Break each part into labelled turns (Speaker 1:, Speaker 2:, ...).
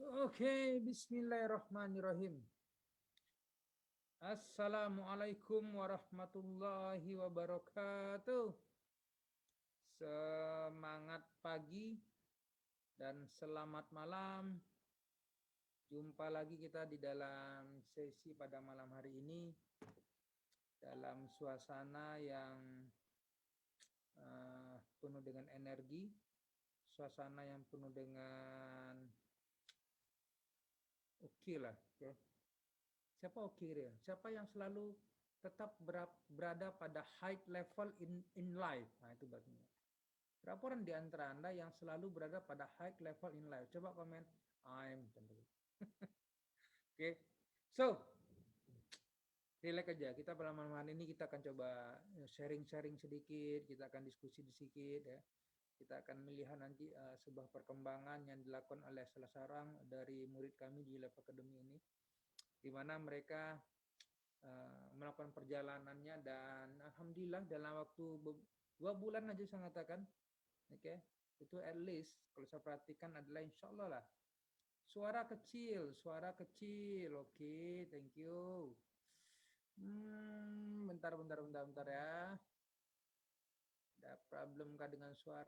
Speaker 1: Oke, bismillahirrahmanirrahim. Assalamualaikum warahmatullahi wabarakatuh. Semangat pagi dan selamat malam. Jumpa lagi kita di dalam sesi pada malam hari ini dalam suasana yang penuh dengan energi, suasana yang penuh dengan oke lah. Okay. Siapa oke dia? Siapa yang selalu tetap berada pada high level in life? Nah, itu baginya. Berapa orang di antara Anda yang selalu berada pada high level in life? Coba komen. I'm. Oke. So, relax aja. Kita pada malam hari ini kita akan coba sharing-sharing sedikit. Kita akan diskusi sedikit ya. Kita akan melihat nanti sebuah perkembangan yang dilakukan oleh salah seorang dari murid kami di Life Academy ini, di mana mereka melakukan perjalanannya dan alhamdulillah dalam waktu 2 bulan aja saya katakan, oke, itu at least kalau saya perhatikan adalah insya Allah lah suara kecil, oke, thank you. Bentar ya, ada problem kah dengan suara?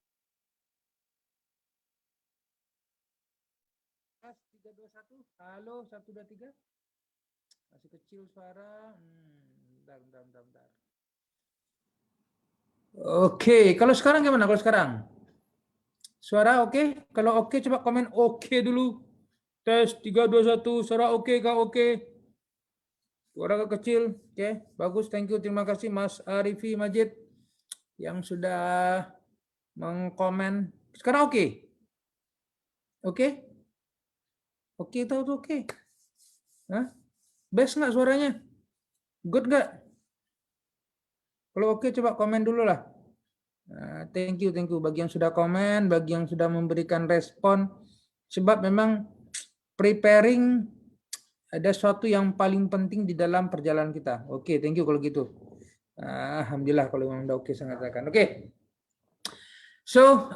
Speaker 1: 321, halo 123, masih kecil suara. Bentar. Oke, kalau sekarang gimana? Kalau sekarang suara oke? Kalau oke coba komen oke dulu. Tes 321, suara oke kah? Oke. Suara kecil. Oke, bagus. Thank you. Terima kasih Mas Arifi Majid yang sudah mengkomen. Sekarang oke? Oke? Oke, tahu tuh oke. Hah? Best nggak suaranya? Good nggak? Kalau oke coba komen dulu lah. Thank you bagi yang sudah komen, bagi yang sudah memberikan respon. Sebab memang preparing ada sesuatu yang paling penting di dalam perjalanan kita. Oke, thank you kalau gitu. Alhamdulillah kalau memang udah oke saya katakan. Oke. So,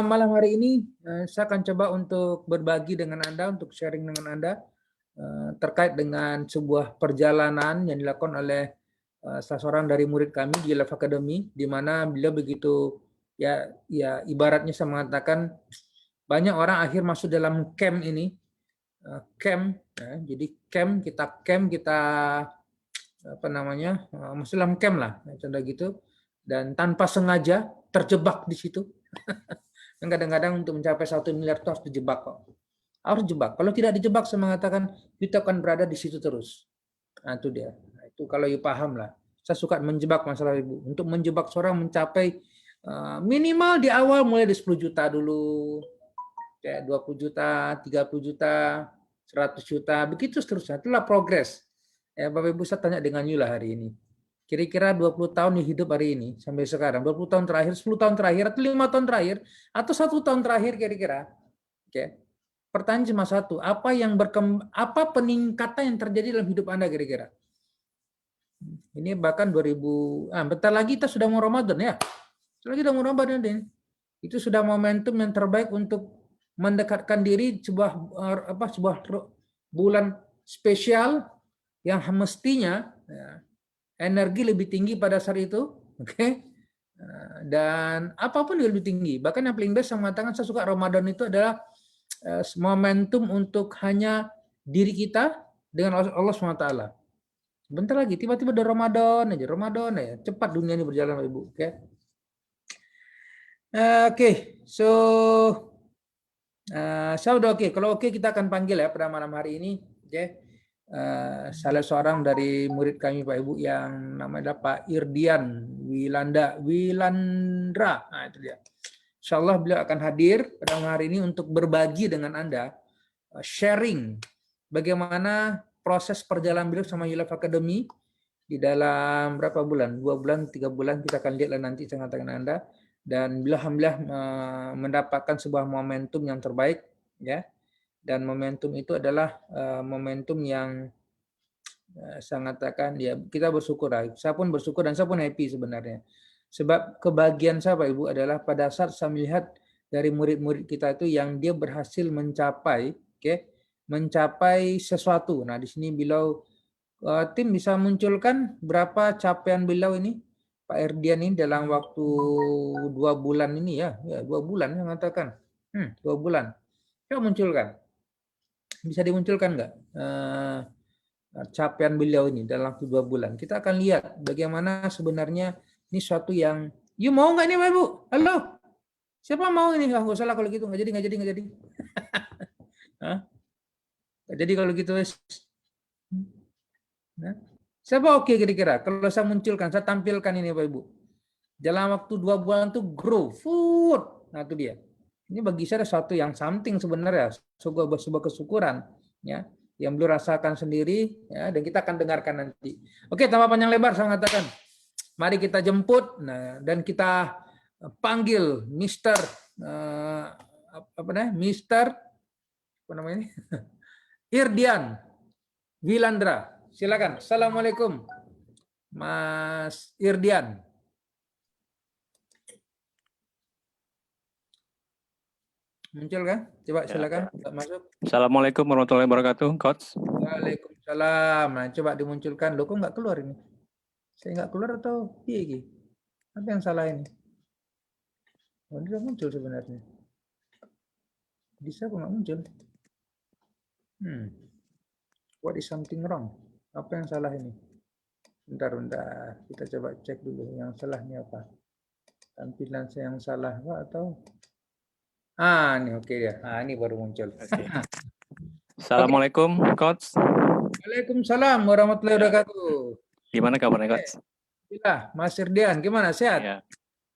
Speaker 1: malam hari ini saya akan coba untuk berbagi dengan Anda, untuk sharing dengan Anda terkait dengan sebuah perjalanan yang dilakukan oleh salah seorang dari murid kami di Life Academy, di mana beliau begitu ya ibaratnya saya mengatakan banyak orang akhir masuk dalam camp ini, jadi kita apa namanya masuk dalam camp lah, contoh gitu, dan tanpa sengaja terjebak di situ. Dan kadang-kadang untuk mencapai 1 miliar itu harus dijebak kok. Harus jebak. Kalau tidak dijebak, saya mengatakan kita akan berada di situ terus. Nah, itu dia. Nah, itu kalau you paham lah. Saya suka menjebak masalah ibu. Untuk menjebak seorang mencapai minimal di awal mulai dari 10 juta dulu. Kayak 20 juta, 30 juta, 100 juta, begitu seterusnya. Itulah progres. Ya, Bapak Ibu saya tanya dengan you lah hari ini. Kira-kira 20 tahun hidup hari ini sampai sekarang, 20 tahun terakhir, 10 tahun terakhir, atau 5 tahun terakhir, atau 1 tahun terakhir kira-kira. Oke. Pertanyaan cuma satu, apa peningkatan yang terjadi dalam hidup Anda kira-kira? Ini bahkan 2000, bentar lagi kita sudah mau Ramadan ya. Lagi udah mau Ramadan ini. Itu sudah momentum yang terbaik untuk mendekatkan diri sebuah bulan spesial yang mestinya energi lebih tinggi pada saat itu, oke? Dan apapun lebih tinggi. Bahkan yang paling best saya mengatakan saya suka Ramadan itu adalah momentum untuk hanya diri kita dengan Allah SWT. Bentar lagi, tiba-tiba udah Ramadan aja, cepat dunia ini berjalan, Ibu. Oke, so saya udah oke. Kalau oke kita akan panggil ya pada malam hari ini, oke. Salah seorang dari murid kami Pak Ibu yang namanya Pak Irdian Wilandra. Nah, itu dia. Insya Allah beliau akan hadir pada hari ini untuk berbagi dengan Anda, sharing bagaimana proses perjalanan beliau sama Life Academy di dalam berapa bulan, 2 bulan, 3 bulan, kita akan lihatlah nanti saya katakan Anda. Dan beliau alhamdulillah mendapatkan sebuah momentum yang terbaik, ya. Dan momentum itu adalah momentum yang saya katakan ya kita bersyukur. Saya pun bersyukur dan saya pun happy sebenarnya. Sebab kebahagiaan saya Pak Ibu adalah pada saat saya melihat dari murid-murid kita itu yang dia berhasil mencapai mencapai sesuatu. Nah, di sini beliau tim bisa munculkan berapa capaian beliau ini, Pak Erdian ini dalam waktu 2 bulan ini ya 2 bulan yang mengatakan, 2 bulan. Coba munculkan, bisa dimunculkan nggak capaian beliau ini dalam waktu 2 bulan? Kita akan lihat bagaimana sebenarnya ini suatu yang, you mau nggak ini Pak Ibu? Halo, siapa mau ini? Nggak usah lah kalau gitu, nggak jadi. Hah? Nggak jadi kalau gitu. Nah, siapa oke kira-kira? Kalau saya munculkan, saya tampilkan ini Pak Ibu. Dalam waktu 2 bulan tuh grow food. Nah itu dia. Ini bagi saya sesuatu yang something sebenarnya, sebuah kesyukuran ya, yang belum rasakan sendiri ya, dan kita akan dengarkan nanti. Oke, tanpa panjang lebar saya mengatakan, mari kita jemput, nah, dan kita panggil Mister apa namanya? Mister apa namanya? Irdian Wilandra. Silakan. Assalamualaikum, Mas Irdian. Muncul kan? Coba silakan masuk.
Speaker 2: Assalamualaikum warahmatullahi wabarakatuh, Coach.
Speaker 1: Waalaikumsalam. Nah, coba dimunculkan. Loh, kok nggak keluar ini? Saya nggak keluar atau iya? Apa yang salah ini? Oh, ini udah muncul sebenarnya. Bisa kok nggak muncul? What is something wrong? Apa yang salah ini? Bentar. Kita coba cek dulu yang salahnya apa. Tampilan saya yang salah Pak, atau ini oke ya. Ini baru muncul.
Speaker 2: Assalamualaikum, Coach.
Speaker 1: Waalaikumsalam warahmatullahi wabarakatuh.
Speaker 2: Gimana kabarnya, Coach?
Speaker 1: Alhamdulillah, Mas Irdian, gimana? Sehat?
Speaker 2: Ya.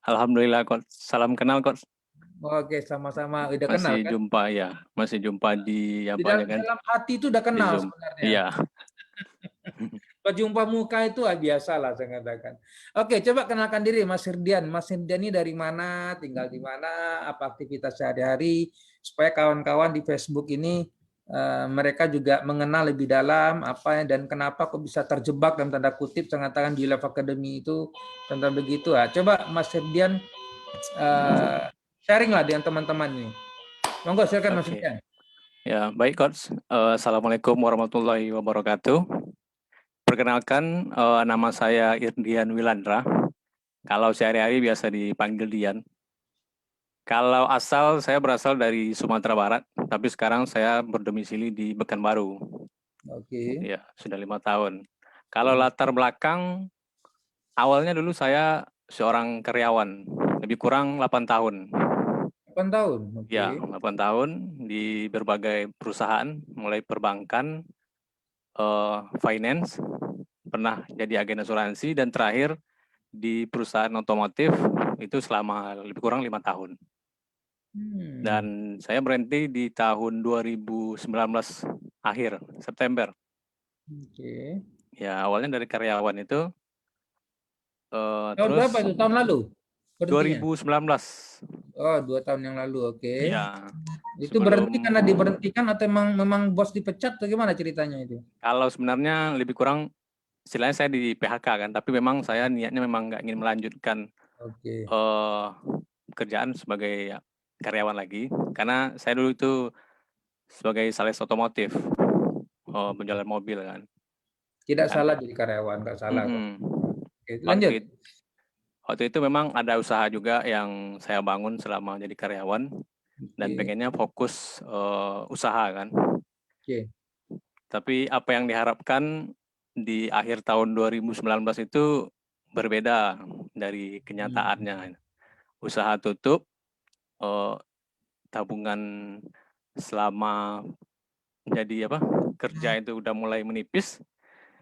Speaker 2: Alhamdulillah, Coach. Salam kenal, Coach.
Speaker 1: Oke, sama-sama. Udah kenal
Speaker 2: Masih
Speaker 1: kan?
Speaker 2: jumpa ya. Masih jumpa di apa ya kan?
Speaker 1: Dalam hati itu udah kenal
Speaker 2: Zoom.
Speaker 1: sebenarnya.
Speaker 2: Iya.
Speaker 1: Jumpa muka itu biasa lah saya katakan. Oke, coba kenalkan diri Mas Irdian. Mas Irdian ini dari mana, tinggal di mana, apa aktivitas sehari-hari, supaya kawan-kawan di Facebook ini mereka juga mengenal lebih dalam apa dan kenapa kok bisa terjebak dalam tanda kutip saya katakan di Life Academy itu tentang begitu. Coba Mas Irdian sharing lah dengan teman-teman ini. Monggo silakan Mas Irdian.
Speaker 2: Ya, baik Coach. Assalamualaikum warahmatullahi wabarakatuh. Perkenalkan, nama saya Irdian Wilandra. Kalau sehari-hari biasa dipanggil Dian. Kalau asal, saya berasal dari Sumatera Barat, tapi sekarang saya berdomisili di Pekanbaru.
Speaker 1: Oke.
Speaker 2: Ya, sudah 5 tahun. Kalau latar belakang, awalnya dulu saya seorang karyawan, lebih kurang 8 tahun.
Speaker 1: 8 tahun? Okay.
Speaker 2: Ya, 8 tahun di berbagai perusahaan, mulai perbankan, finance, pernah jadi agen asuransi, dan terakhir di perusahaan otomotif itu selama lebih kurang 5 tahun. Dan saya berhenti di tahun 2019 akhir, September.
Speaker 1: Oke. Ya,
Speaker 2: awalnya dari karyawan itu.
Speaker 1: Tahun terus berapa itu? Tahun lalu?
Speaker 2: 2019.
Speaker 1: Oh, 2 tahun yang lalu, oke.
Speaker 2: Iya.
Speaker 1: Itu berhenti karena diberhentikan atau memang bos dipecat atau gimana ceritanya itu?
Speaker 2: Kalau sebenarnya lebih kurang, istilahnya saya di PHK kan, tapi memang saya niatnya memang nggak ingin melanjutkan pekerjaan sebagai karyawan lagi, karena saya dulu itu sebagai sales otomotif, penjualan mobil kan.
Speaker 1: Tidak salah jadi karyawan, nggak salah. Oke, lanjut.
Speaker 2: Waktu itu memang ada usaha juga yang saya bangun selama jadi karyawan, dan pengennya fokus usaha kan. Tapi apa yang diharapkan di akhir tahun 2019 itu berbeda dari kenyataannya. Usaha tutup, tabungan selama jadi kerja itu udah mulai menipis,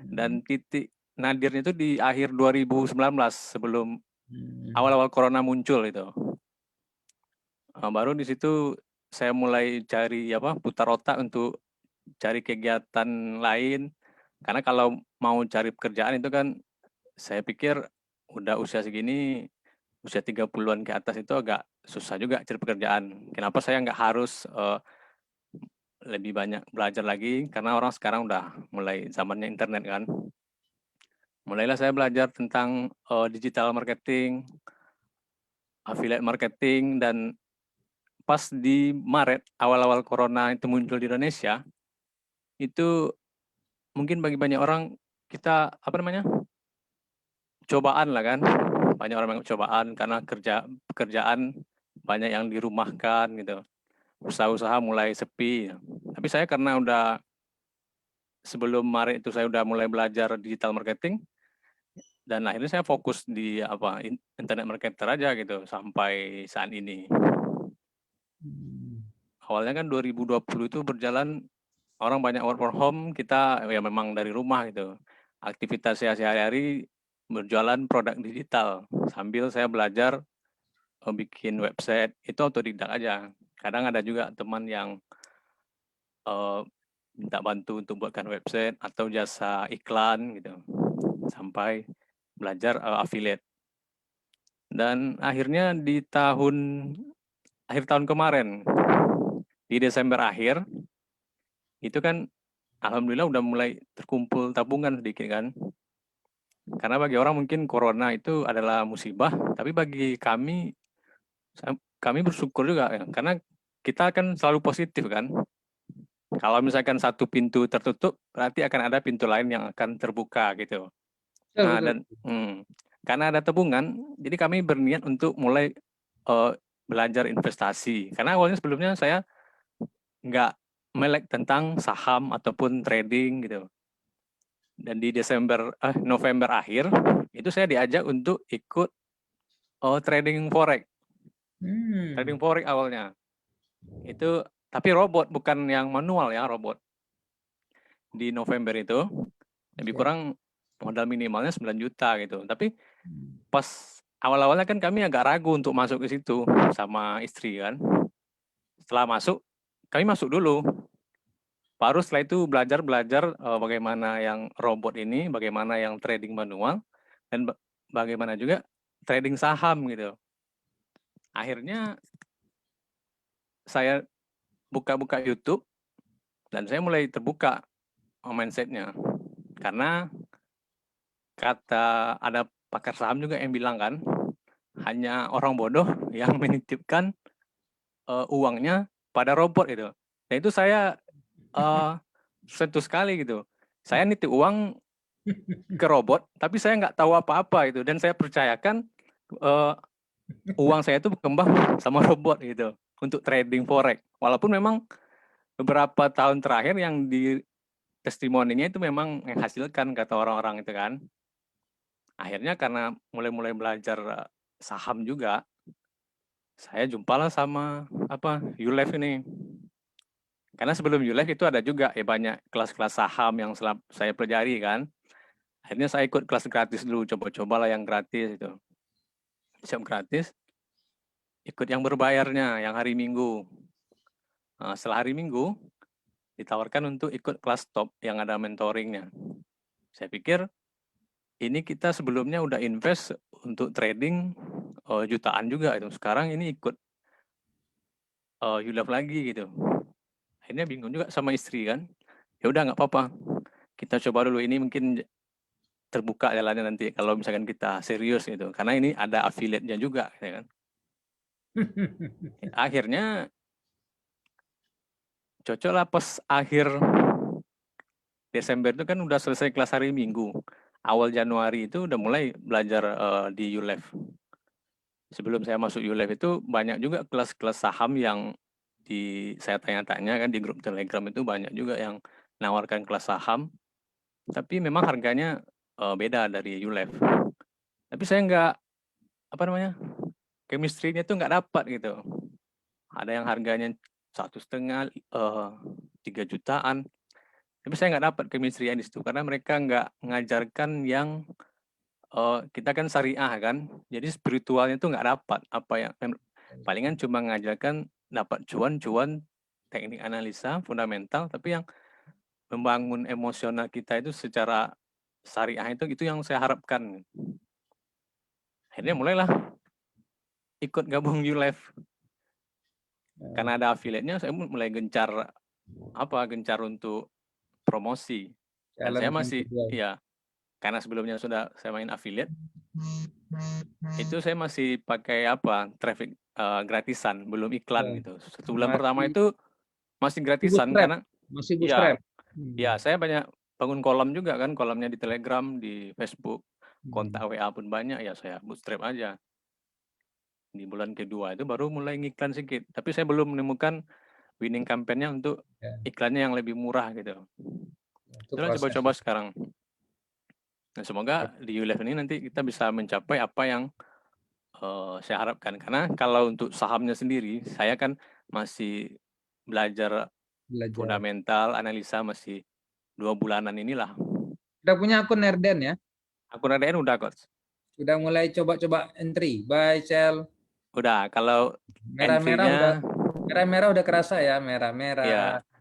Speaker 2: dan titik nadirnya itu di akhir 2019 sebelum awal-awal corona muncul itu. Baru di situ saya mulai cari putar otak untuk cari kegiatan lain, karena kalau mau cari pekerjaan itu kan saya pikir udah usia segini, usia 30-an ke atas itu agak susah juga cari pekerjaan. Kenapa saya nggak harus lebih banyak belajar lagi, karena orang sekarang udah mulai zamannya internet kan. Mulailah saya belajar tentang digital marketing, affiliate marketing, dan pas di Maret awal-awal corona itu muncul di Indonesia, itu mungkin bagi banyak orang kita cobaan lah kan. Banyak orang yang cobaan karena pekerjaan banyak yang dirumahkan gitu. Usaha-usaha mulai sepi. Tapi saya karena sebelum Maret itu saya udah mulai belajar digital marketing, dan akhirnya saya fokus di internet marketer aja gitu sampai saat ini. Awalnya kan 2020 itu berjalan, orang banyak work from home, kita ya memang dari rumah gitu. Aktivitas saya sehari-hari berjualan produk digital sambil saya belajar bikin website, itu otodidak aja. Kadang ada juga teman yang minta bantu untuk buatkan website atau jasa iklan gitu, sampai belajar affiliate. Dan akhirnya di akhir tahun kemarin, di Desember akhir, itu kan alhamdulillah udah mulai terkumpul tabungan sedikit kan. Karena bagi orang mungkin corona itu adalah musibah, tapi bagi kami bersyukur juga ya, karena kita kan selalu positif kan. Kalau misalkan satu pintu tertutup, berarti akan ada pintu lain yang akan terbuka gitu. Nah, dan karena ada tabungan, jadi kami berniat untuk mulai belajar investasi. Karena awalnya sebelumnya saya nggak melek tentang saham ataupun trading gitu. Dan di November akhir, itu saya diajak untuk ikut trading forex. Trading forex awalnya. Itu tapi robot, bukan yang manual ya, robot. Di November itu lebih kurang modal minimalnya 9 juta gitu. Tapi pas awal-awalnya kan kami agak ragu untuk masuk ke situ sama istri kan. Setelah masuk, kami masuk dulu. Baru setelah itu belajar bagaimana yang robot ini, bagaimana yang trading manual, dan bagaimana juga trading saham gitu. Akhirnya saya buka-buka YouTube dan saya mulai terbuka mindset-nya. Karena ada pakar saham juga yang bilang kan, hanya orang bodoh yang menitipkan uangnya pada robot gitu. Dan itu saya sentuh sekali gitu. Saya nitip uang ke robot, tapi saya nggak tahu apa-apa itu, dan saya percayakan uang saya itu berkembang sama robot gitu untuk trading forex. Walaupun memang beberapa tahun terakhir yang di testimoninya itu memang menghasilkan kata orang-orang itu kan. Akhirnya karena mulai belajar saham juga, saya jumpalah sama YouLive ini. Karena sebelum YouLive itu ada juga banyak kelas-kelas saham yang saya pelajari kan. Akhirnya saya ikut kelas gratis dulu, coba-cobalah yang gratis itu. Siap gratis, ikut yang berbayarnya, yang hari Minggu. Nah, setelah hari Minggu, ditawarkan untuk ikut kelas top yang ada mentoringnya. Saya pikir ini kita sebelumnya udah invest untuk trading jutaan juga itu. Sekarang ini ikut YouLive lagi gitu. Akhirnya bingung juga sama istri kan. Ya udah nggak apa-apa. Kita coba dulu, ini mungkin terbuka jalannya nanti kalau misalkan kita serius gitu. Karena ini ada affiliate-nya juga ya kan. Akhirnya cocok lah pas akhir Desember itu kan udah selesai kelas hari Minggu. Awal Januari itu udah mulai belajar di YouLive. Sebelum saya masuk YouLive itu banyak juga kelas-kelas saham yang saya tanya-tanya kan di grup Telegram, itu banyak juga yang nawarkan kelas saham. Tapi memang harganya beda dari YouLive. Tapi saya nggak chemistry-nya tuh nggak dapat gitu. Ada yang harganya 1,5, 3 jutaan. Tapi saya nggak dapat chemistry di situ karena mereka nggak mengajarkan yang kita kan syariah kan, jadi spiritualnya tuh nggak dapat. Palingan cuma mengajarkan dapat cuan, teknik analisa fundamental, tapi yang membangun emosional kita itu secara syariah itu yang saya harapkan. Akhirnya mulailah ikut gabung YouLive. Karena ada affiliate-nya, saya mulai gencar untuk promosi. Dan saya masih karena sebelumnya sudah saya main affiliate, itu saya masih pakai traffic gratisan, belum iklan gitu. 1 bulan pertama itu masih gratisan karena
Speaker 1: masih bootstrap.
Speaker 2: Ya, saya banyak bangun kolam juga kan, kolamnya di Telegram, di Facebook, kontak WA pun banyak, ya saya bootstrap aja. Di bulan kedua itu baru mulai ngiklan sedikit, tapi saya belum menemukan winning campaign-nya untuk
Speaker 1: Ya,
Speaker 2: iklannya yang lebih murah gitu.
Speaker 1: itu
Speaker 2: Itulah
Speaker 1: proses.
Speaker 2: coba-coba sekarang. Dan semoga di ULEF ini nanti kita bisa mencapai apa yang saya harapkan. Karena kalau untuk sahamnya sendiri, saya kan masih belajar
Speaker 1: Belajar.
Speaker 2: fundamental, analisa masih 2 bulanan inilah.
Speaker 1: Udah punya akun Nerden ya?
Speaker 2: Akun ADN udah kok.
Speaker 1: Sudah mulai coba-coba entry, buy, sell.
Speaker 2: Udah, kalau
Speaker 1: Merah-merah udah
Speaker 2: entry-nya
Speaker 1: merah-merah udah kerasa ya,
Speaker 2: ya
Speaker 1: merah-merah.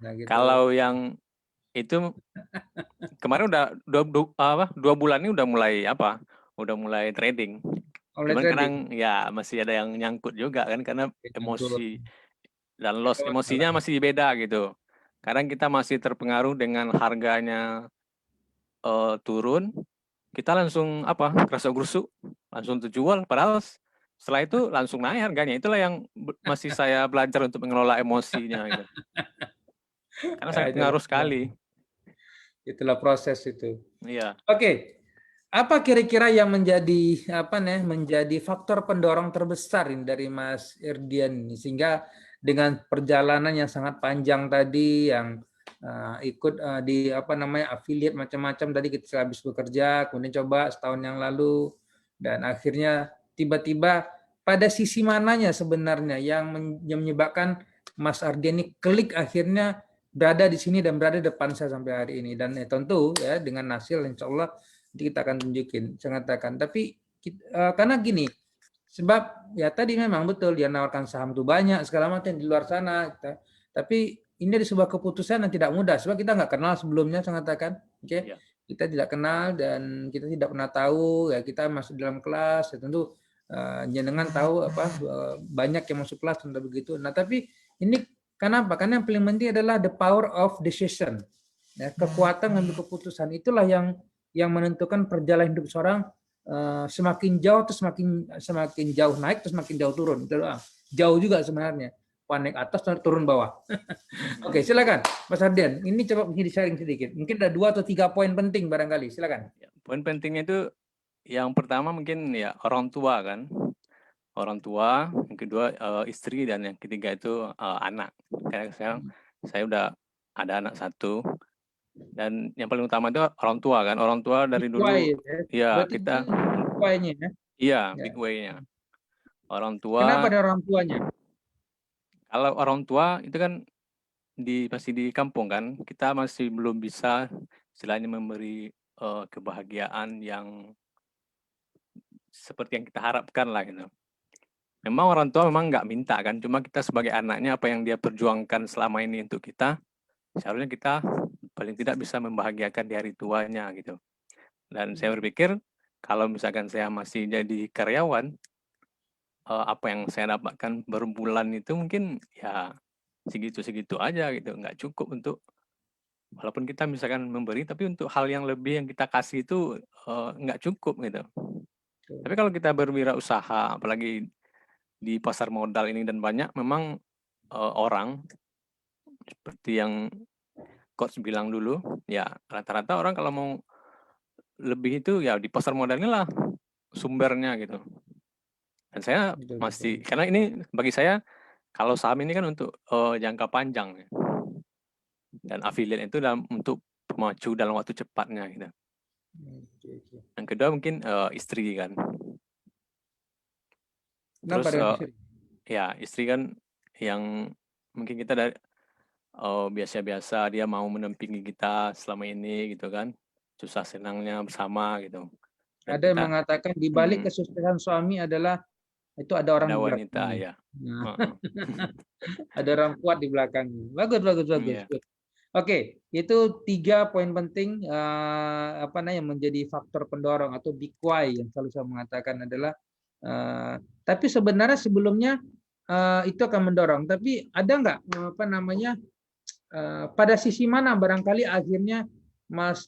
Speaker 1: Nah gitu.
Speaker 2: kalau yang itu kemarin udah 2 bulan ini udah mulai apa? Udah mulai trading.
Speaker 1: Oleh
Speaker 2: Cuman kadang
Speaker 1: trading.
Speaker 2: ya masih ada yang nyangkut juga kan karena
Speaker 1: Nyangkut.
Speaker 2: emosi dan loss
Speaker 1: Lewat
Speaker 2: emosinya
Speaker 1: salah.
Speaker 2: masih beda gitu. Kadang kita masih terpengaruh dengan harganya turun, kita langsung apa? Kerasa-gerusuk, langsung terjual padahal setelah itu langsung naik harganya. Itulah yang masih saya belajar untuk mengelola emosinya gitu. Karena sangat pengaruh sekali.
Speaker 1: Itulah proses itu.
Speaker 2: Iya.
Speaker 1: Oke. Apa kira-kira yang menjadi menjadi faktor pendorong terbesar ini dari Mas Irdian ini sehingga dengan perjalanan yang sangat panjang tadi yang ikut di affiliate macam-macam tadi kita habis bekerja kemudian coba setahun yang lalu dan akhirnya tiba-tiba pada sisi mananya sebenarnya yang menyebabkan Mas Ardian ini klik akhirnya berada di sini dan berada di depan saya sampai hari ini dan tentu ya dengan hasil insya Allah nanti kita akan tunjukin, saya katakan. Tapi karena gini, sebab ya tadi memang betul dia nawarkan saham tuh banyak segala macam di luar sana. Tapi ini ada sebuah keputusan yang tidak mudah sebab kita nggak kenal sebelumnya, saya katakan. Oke,
Speaker 2: Ya.
Speaker 1: kita tidak kenal dan kita tidak pernah tahu ya kita masuk dalam kelas. Ya tentu jenengan tahu banyak yang masuk kelas tentang begitu. Nah tapi ini kenapa? Karena yang paling penting adalah the power of decision. Ya, kekuatan mengambil keputusan itulah yang menentukan perjalanan hidup seorang semakin jauh terus semakin jauh naik terus semakin jauh turun. Jauh juga sebenarnya. Naik atas turun bawah. Oke, silakan Mas Ardian. Ini coba di sharing sedikit. Mungkin ada 2 atau 3 poin penting barangkali. Silakan.
Speaker 2: Poin pentingnya itu yang pertama mungkin ya orang tua kan. Orang tua, yang kedua istri dan yang ketiga itu anak. Karena sekarang saya udah ada anak 1. Dan yang paling utama itu orang tua kan. Orang tua dari dulu ya kita
Speaker 1: big why-nya ya.
Speaker 2: Iya, big way-nya. Orang tua.
Speaker 1: Kenapa ada orang tuanya?
Speaker 2: Kalau orang tua itu kan masih di kampung kan, kita masih belum bisa istilahnya memberi kebahagiaan yang seperti yang kita harapkan lah gitu. Memang orang tua memang nggak minta kan, cuma kita sebagai anaknya apa yang dia perjuangkan selama ini untuk kita, seharusnya kita paling tidak bisa membahagiakan di hari tuanya gitu. Dan saya berpikir kalau misalkan saya masih jadi karyawan, apa yang saya dapatkan berbulan itu mungkin ya segitu-segitu aja gitu, nggak cukup untuk walaupun kita misalkan memberi, tapi untuk hal yang lebih yang kita kasih itu nggak cukup gitu. Tapi kalau kita berwirausaha, apalagi di pasar modal ini dan banyak memang orang seperti yang coach bilang dulu, ya rata-rata orang kalau mau lebih itu ya di pasar modal inilah sumbernya gitu. Dan saya masih karena ini bagi saya kalau saham ini kan untuk jangka panjang ya. Dan affiliate itu untuk maju dalam waktu cepatnya gitu. Yang kedua mungkin istri kan. Terus ya istri kan yang mungkin kita dari biasa-biasa dia mau menampingi kita selama ini gitu kan, susah senangnya bersama gitu. Dan
Speaker 1: ada yang mengatakan di balik kesuksesan suami adalah itu ada orang
Speaker 2: ada wanita ya.
Speaker 1: Ada orang kuat di belakangnya. Bagus. Yeah. Oke, itu 3 poin penting yang menjadi faktor pendorong atau big why yang selalu saya mengatakan adalah tapi sebenarnya sebelumnya itu akan mendorong. Tapi ada nggak pada sisi mana barangkali akhirnya Mas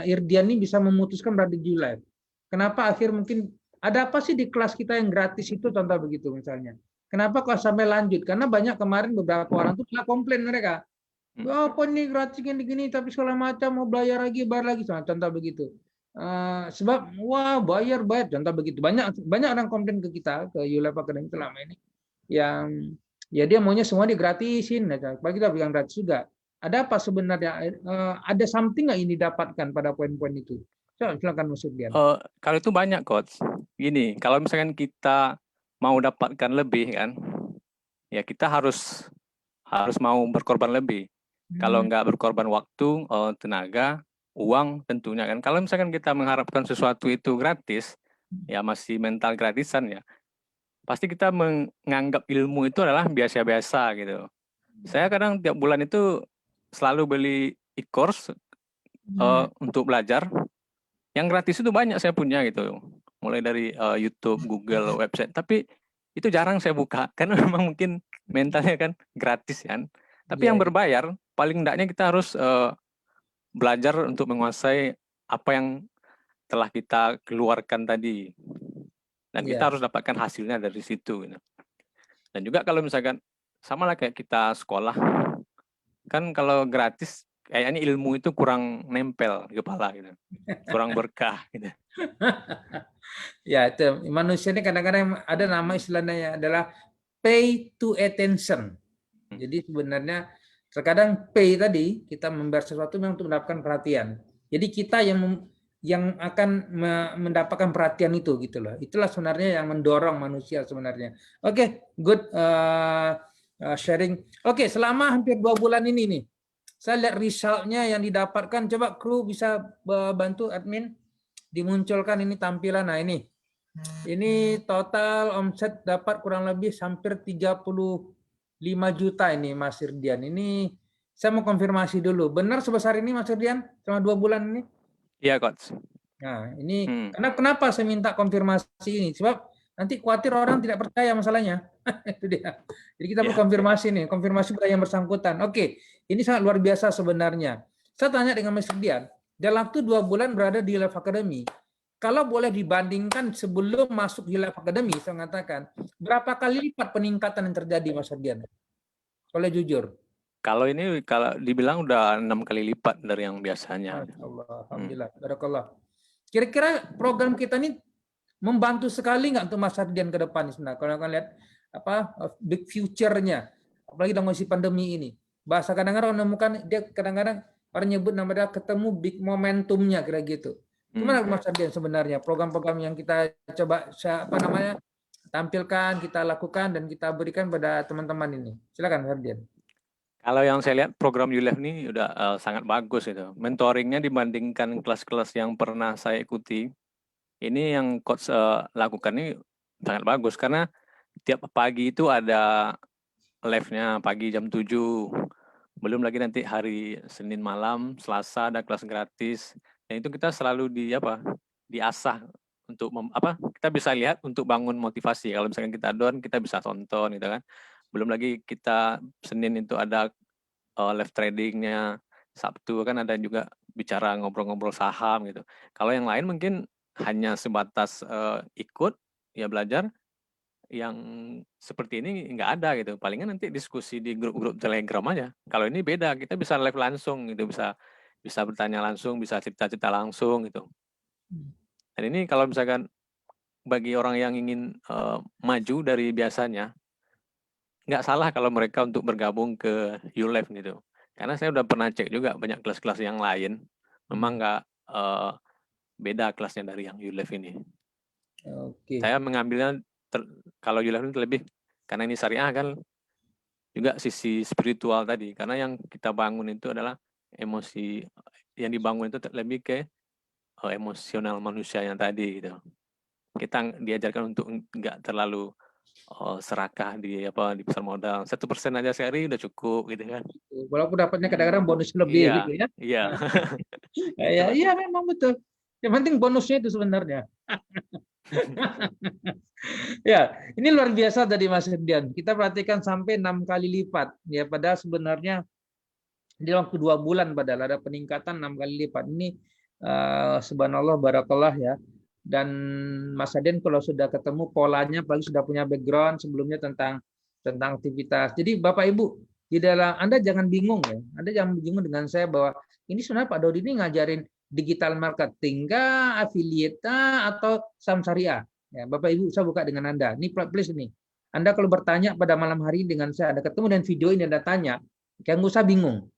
Speaker 1: Irdian ini bisa memutuskan berada di ULEF? Kenapa akhir mungkin ada apa sih di kelas kita yang gratis itu contoh begitu misalnya? Kenapa kok sampai lanjut? Karena banyak kemarin beberapa orang tuh komplain mereka. Apa nih gratis gini tapi segala macam mau bayar lagi, contoh begitu. Sebab wah bayar contoh begitu. Banyak orang komplain ke kita ke ULEP Academy selama ini yang ya dia maunya semua digratisin, bagi kita bilang gratis juga. Ada apa sebenarnya? Ada something nggak ini didapatkan pada poin-poin itu? Silakan Mas Sudian.
Speaker 2: Kalau itu banyak coach. Gini, kalau misalkan kita mau dapatkan lebih kan, ya kita harus mau berkorban lebih. Kalau nggak berkorban waktu, tenaga, uang tentunya kan. Kalau misalkan kita mengharapkan sesuatu itu gratis, ya masih mental gratisan ya. Pasti kita menganggap ilmu itu adalah biasa-biasa gitu. Saya kadang tiap bulan itu selalu beli e-course untuk belajar. Yang gratis itu banyak saya punya gitu. Mulai dari YouTube, Google, website. Tapi itu jarang saya buka karena memang mungkin mentalnya kan gratis kan. Tapi yang berbayar, paling enggaknya kita harus belajar untuk menguasai apa yang telah kita keluarkan tadi. Dan kita harus dapatkan hasilnya dari situ. Gitu. Dan juga kalau misalkan, sama lah kayak kita sekolah, kan kalau gratis, kayaknya ilmu itu kurang nempel di kepala gitu. Kurang berkah gitu.
Speaker 1: Ya, itu manusia ini kadang-kadang ada nama istilahnya adalah pay to attention. Jadi sebenarnya terkadang pay tadi kita membayar sesuatu memang untuk mendapatkan perhatian. Jadi kita yang akan mendapatkan perhatian itu gitu loh. Itulah sebenarnya yang mendorong manusia sebenarnya. Oke, good sharing. Oke, selama hampir 2 bulan ini nih, saya lihat resultnya yang didapatkan. Coba kru bisa bantu admin dimunculkan ini tampilan. Nah ini total omset dapat kurang lebih hampir 35 juta ini Mas Irdian. Ini saya mau konfirmasi dulu. Benar sebesar ini Mas Irdian selama 2 bulan ini?
Speaker 2: Iya, Coach.
Speaker 1: Nah, ini kenapa saya minta konfirmasi ini? Sebab nanti khawatir orang tidak percaya masalahnya. Itu dia. Jadi kita perlu konfirmasi nih, konfirmasi pada yang bersangkutan. Oke, ini sangat luar biasa sebenarnya. Saya tanya dengan Mas Irdian, dalam waktu 2 bulan berada di Life Academy, kalau boleh dibandingkan sebelum masuk di Life Academy, saya mengatakan, berapa kali lipat peningkatan yang terjadi Mas Irdian? Boleh jujur.
Speaker 2: Kalau ini kalau dibilang udah 6 kali lipat dari yang biasanya.
Speaker 1: Alhamdulillah, barakallah. Kira-kira program kita ini membantu sekali nggak untuk Mas Ardian ke depan sebenarnya? Kalau kalian lihat apa big future-nya, apalagi dalam kondisi pandemi ini. Bahasa kadang-kadang menemukan dia kadang-kadang orang nyebut namanya ketemu big momentumnya kira gitu. Gimana Mas Ardian sebenarnya program-program yang kita coba tampilkan, kita lakukan dan kita berikan pada teman-teman ini. Silakan Mas Ardian.
Speaker 2: Kalau yang saya lihat program ULEF ini udah sangat bagus itu. Mentoringnya dibandingkan kelas-kelas yang pernah saya ikuti, ini yang coach lakukan ini sangat bagus karena tiap pagi itu ada live-nya pagi jam 7. Belum lagi nanti hari Senin malam, Selasa ada kelas gratis. Dan itu kita selalu diasah untuk kita bisa lihat untuk bangun motivasi. Kalau misalkan kita down, kita bisa tonton gitu kan. Belum lagi kita Senin itu ada live tradingnya, Sabtu kan ada juga bicara ngobrol-ngobrol saham gitu. Kalau yang lain mungkin hanya sebatas ikut ya belajar, yang seperti ini nggak ada gitu. Palingan nanti diskusi di grup-grup Telegram aja. Kalau ini beda, kita bisa live langsung gitu, bisa bertanya langsung, bisa cerita-cerita langsung gitu. Dan ini kalau misalkan bagi orang yang ingin maju dari biasanya, nggak salah kalau mereka untuk bergabung ke ULEF gitu. Karena saya udah pernah cek juga banyak kelas-kelas yang lain, memang nggak beda kelasnya dari yang ULEF ini. Saya mengambilnya kalau ULEF ini lebih karena ini syariah kan, juga sisi spiritual tadi. Karena yang kita bangun itu adalah emosi, yang dibangun itu lebih ke emosional manusia yang tadi gitu. Kita diajarkan untuk nggak terlalu serakah di pasar modal. 1% aja sehari udah cukup gitu kan.
Speaker 1: Walaupun dapatnya kadang-kadang bonus lebih gitu ya. Iya. Iya memang betul. Yang penting bonusnya itu sebenarnya. Ya, ini luar biasa tadi Mas Irdian. Kita perhatikan sampai 6 kali lipat. Ya, padahal sebenarnya di waktu 2 bulan padahal ada peningkatan 6 kali lipat. Ini subhanallah barakallah ya. Dan Mas Irdian kalau sudah ketemu polanya, apalagi sudah punya background sebelumnya tentang aktivitas. Jadi Bapak Ibu, di dalam Anda jangan bingung ya. Anda jangan bingung dengan saya bahwa ini sebenarnya Pak Dodi ini ngajarin digital marketing kah, affiliate kah, atau saham syariah. Ya, Bapak Ibu, saya buka dengan Anda. Ini please ini. Anda kalau bertanya pada malam hari ini dengan saya, Anda ketemu dengan video ini, Anda tanya, nggak usah bingung.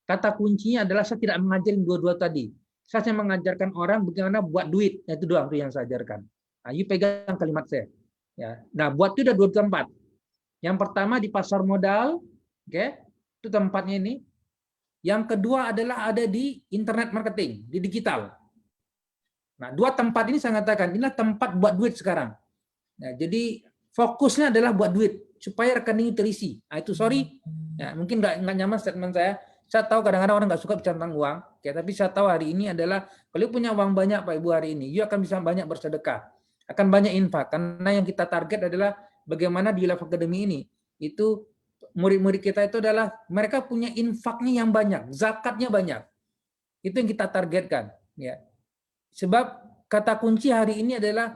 Speaker 1: Kata kuncinya adalah saya tidak mengajarin dua-dua tadi. Saya hanya mengajarkan orang bagaimana buat duit. Itu doang tuh yang saya ajarkan. Nah, you pegang kalimat saya. Ya. Nah, buat itu ada dua tempat. Yang pertama di pasar modal, oke, itu tempatnya ini. Yang kedua adalah ada di internet marketing, di digital. Nah, dua tempat ini saya katakan, inilah tempat buat duit sekarang. Nah, jadi fokusnya adalah buat duit supaya rekening terisi. Nah, itu sorry, ya, mungkin nggak nyaman statement saya. Saya tahu kadang-kadang orang nggak suka bicara tentang uang, ya, tapi saya tahu hari ini adalah kalau punya uang banyak Pak Ibu hari ini, you akan bisa banyak bersedekah, akan banyak infak. Karena yang kita target adalah bagaimana di Life Academy ini itu murid-murid kita itu adalah mereka punya infaknya yang banyak, zakatnya banyak. Itu yang kita targetkan, ya. Sebab kata kunci hari ini adalah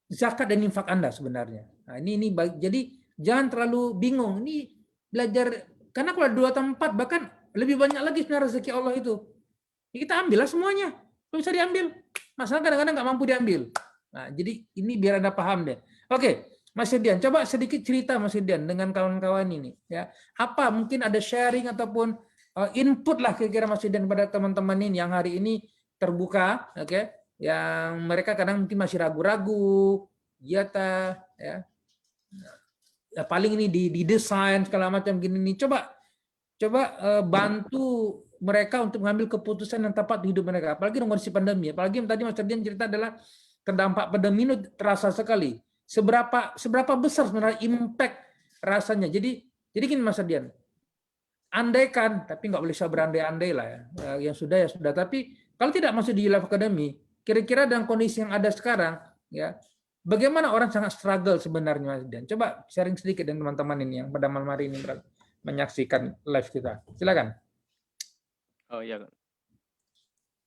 Speaker 1: zakat dan infak Anda sebenarnya. Nah, ini jadi jangan terlalu bingung. Ini belajar karena kalau dua tempat bahkan lebih banyak lagi sebenarnya rezeki Allah itu. Ya, kita ambillah semuanya. Kalau bisa diambil. Masalah kadang-kadang nggak mampu diambil. Nah, jadi ini biar Anda paham deh. Oke, Mas Dian, coba sedikit cerita Mas Dian dengan kawan-kawan ini. Ya, apa mungkin ada sharing ataupun input lah kira-kira Mas Dian pada teman-teman ini yang hari ini terbuka, oke? Yang mereka kadang mungkin masih ragu-ragu, ya paling ini di desain segala macam gini nih. Coba bantu mereka untuk mengambil keputusan yang tepat di hidup mereka. Apalagi dengan kondisi pandemi. Apalagi yang tadi Mas Dian cerita adalah terdampak pandemi itu terasa sekali. Seberapa besar sebenarnya impact rasanya. Jadi gini Mas Dian, andaikan, tapi nggak boleh berandai-andai lah ya. Yang sudah ya sudah. Tapi kalau tidak masuk di Life Academy, kira-kira dengan kondisi yang ada sekarang, ya, bagaimana orang sangat struggle sebenarnya Mas Dian. Coba sharing sedikit dengan teman-teman ini yang pada malam hari ini menyaksikan live kita. Silakan.
Speaker 2: Oh iya.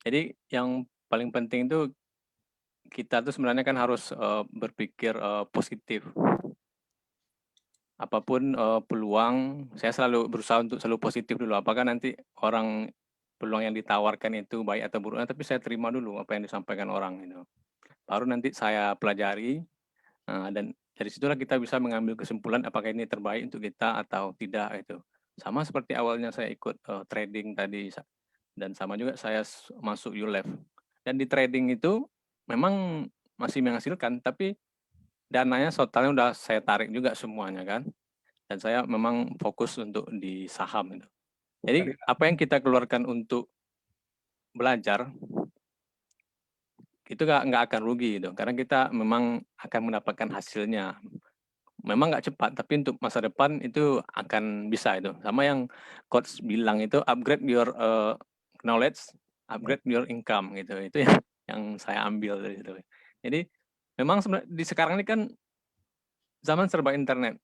Speaker 2: Jadi yang paling penting itu kita tuh sebenarnya kan harus berpikir positif. Apapun peluang, saya selalu berusaha untuk selalu positif dulu. Apakah nanti peluang yang ditawarkan itu baik atau buruk, tapi saya terima dulu apa yang disampaikan orang itu. Baru nanti saya pelajari, dan dari situlah kita bisa mengambil kesimpulan apakah ini terbaik untuk kita atau tidak itu. Sama seperti awalnya saya ikut trading tadi, dan sama juga saya masuk ULEF. Dan di trading itu memang masih menghasilkan, tapi dananya totalnya udah saya tarik juga semuanya kan. Dan saya memang fokus untuk di saham itu. Jadi apa yang kita keluarkan untuk belajar itu nggak akan rugi gitu, karena kita memang akan mendapatkan hasilnya. Memang nggak cepat, tapi untuk masa depan itu akan bisa itu. Sama yang coach bilang itu upgrade your knowledge, upgrade your income gitu. Itu yang saya ambil dari situ. Jadi memang di sekarang ini kan zaman serba internet.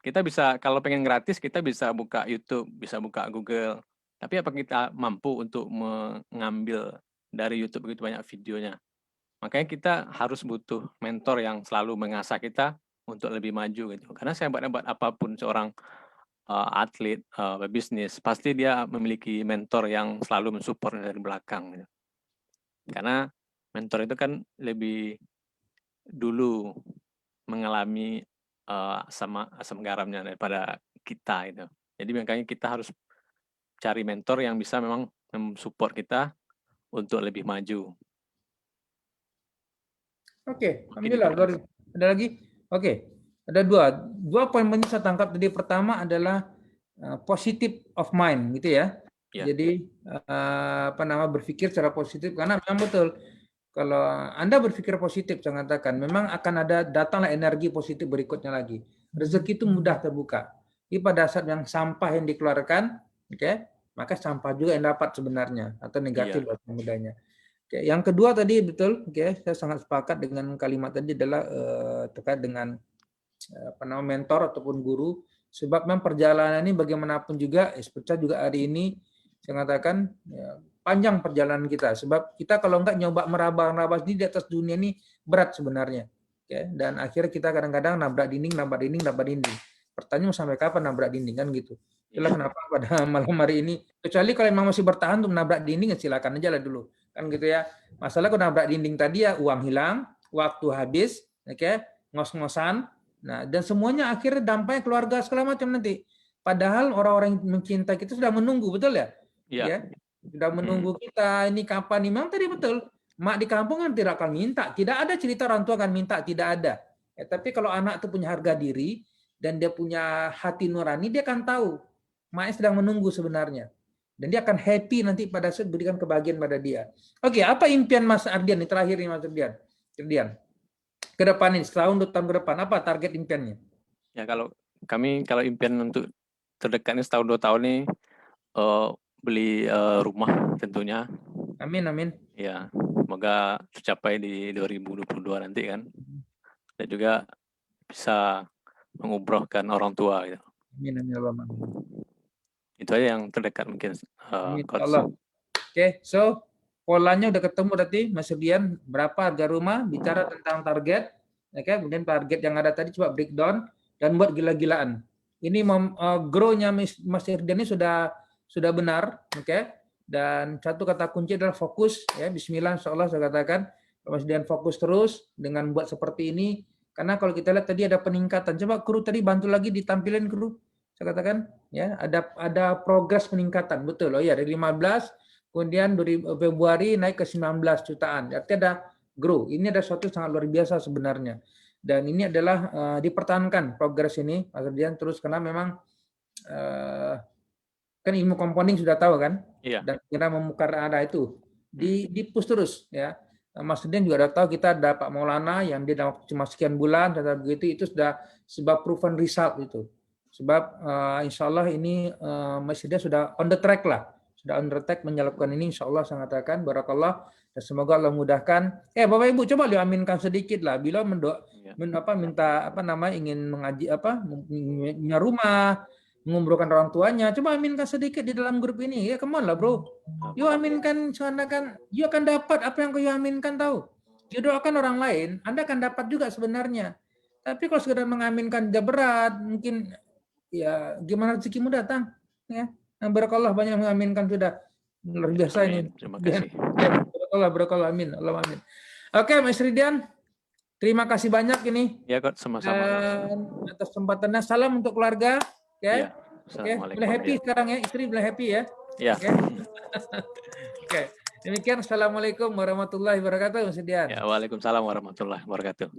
Speaker 2: Kita bisa, kalau pengen gratis, kita bisa buka YouTube, bisa buka Google. Tapi apa kita mampu untuk mengambil dari YouTube begitu banyak videonya? Makanya kita harus butuh mentor yang selalu mengasah kita untuk lebih maju gitu. Karena saya buat apapun seorang atlet, bisnis, pasti dia memiliki mentor yang selalu mensupport dari belakang gitu. Karena mentor itu kan lebih dulu mengalami asam garamnya daripada kita itu. Jadi makanya kita harus cari mentor yang bisa memang mensupport kita untuk lebih maju.
Speaker 1: Oke, alhamdulillah. Ada lagi? Oke, ada dua poin penting saya tangkap tadi. Pertama adalah positive of mind, gitu ya.
Speaker 2: Ya.
Speaker 1: Jadi berpikir secara positif, karena memang betul kalau Anda berpikir positif, saya katakan memang akan datanglah energi positif berikutnya lagi. Rezeki itu mudah terbuka. Jadi pada saat yang sampah yang dikeluarkan, oke, maka sampah juga yang dapat sebenarnya, atau negatif bahasa mudanya. Oke, yang kedua tadi betul, oke, saya sangat sepakat dengan kalimat tadi adalah terkait dengan mentor ataupun guru. Sebab memang perjalanan ini bagaimanapun juga, seperti juga hari ini saya katakan ya, panjang perjalanan kita. Sebab kita kalau enggak nyoba meraba-raba di atas dunia ini berat sebenarnya. Ya, dan akhirnya kita kadang-kadang nabrak dinding. Pertanyaan sampai kapan nabrak dinding kan gitu. Itulah kenapa pada malam hari ini, kecuali kalau memang masih bertahan untuk menabrak dinding, ya silakan aja lah dulu. Kan gitu ya. Masalah kalau nabrak dinding tadi ya uang hilang, waktu habis, oke, ngos-ngosan. Nah, dan semuanya akhirnya dampaknya keluarga segala macam nanti. Padahal orang-orang yang mencintai kita sudah menunggu, betul ya?
Speaker 2: Iya.
Speaker 1: Ya, sudah menunggu kita ini kapan nih? Memang tadi betul. Mak di kampung kan tidak akan minta. Tidak ada cerita orang tua akan minta, tidak ada. Ya, tapi kalau anak itu punya harga diri dan dia punya hati nurani, dia akan tahu maknya sedang menunggu sebenarnya. Dan dia akan happy nanti pada saat berikan kebahagiaan pada dia. Oke, apa impian Mas Ardian ini terakhir nih Mas Ardian? Ardian, ke depan ini setahun 2 tahun ke depan apa target impiannya?
Speaker 2: Ya kalau impian untuk terdekatnya setahun 2 tahun nih beli rumah tentunya.
Speaker 1: Amin, amin.
Speaker 2: Ya, semoga tercapai di 2022 nanti kan. Dan juga bisa mengumrohkan orang tua gitu.
Speaker 1: Amin, amin, amin.
Speaker 2: Itu aja yang terdekat mungkin.
Speaker 1: Amin, Allah. Oke, so polanya udah ketemu berarti Mas Ardian, berapa harga rumah, bicara tentang target, oke, kemudian target yang ada tadi coba breakdown dan buat gila-gilaan. Ini grow-nya Mas Ardian ini sudah benar, oke. Dan satu kata kunci adalah fokus, ya. Bismillah, insyaallah saya katakan, Mas Ardian fokus terus dengan buat seperti ini. Karena kalau kita lihat tadi ada peningkatan. Coba kru tadi bantu lagi ditampilin kru. Saya katakan, ya, ada progres peningkatan, betul. Oh ya, dari 15 kemudian Februari naik ke 19 jutaan. Artinya ada grow. Ini ada suatu sangat luar biasa sebenarnya. Dan ini adalah dipertahankan progres ini, Mas Ardian, terus karena memang kan ilmu compounding sudah tahu kan?
Speaker 2: Iya.
Speaker 1: Dan kita memukar arah itu. Di push terus ya. Mas Ardian juga udah tahu kita ada Pak Maulana yang dia dalam cuma sekian bulan, tetap begitu, itu sudah sebab proven result itu. Sebab insya Allah ini Mas Ardian sudah on the track lah. Sudah on the track menyalurkan ini, insya Allah saya katakan, barakallah, dan semoga Allah mudahkan. Bapak Ibu coba diaminkan sedikit lah, bila minta ingin mengaji punya rumah, mengumrohkan orang tuanya, coba aminkan sedikit di dalam grup ini. Ya, come on lah bro. Yuk aminkan, seakan-akan you akan dapat apa yang kau aminkan tahu. You doakan orang lain, Anda akan dapat juga sebenarnya. Tapi kalau sekedar mengaminkan dia berat, mungkin ya gimana rezekimu datang. Ya, barakallah banyak mengaminkan sudah. Luar biasa ini.
Speaker 2: Terima kasih.
Speaker 1: Barakallah, amin. Allah amin. Oke, Mas Ridian. Terima kasih banyak ini.
Speaker 2: Ya, kok sama-sama.
Speaker 1: Atas kesempatannya, salam untuk keluarga.
Speaker 2: Ya.
Speaker 1: Oke, boleh happy sekarang ya, istri boleh happy ya.
Speaker 2: Ya.
Speaker 1: Oke. Demikian, assalamualaikum warahmatullahi wabarakatuh, Mas Ridian.
Speaker 2: Ya, waalaikumsalam warahmatullahi wabarakatuh.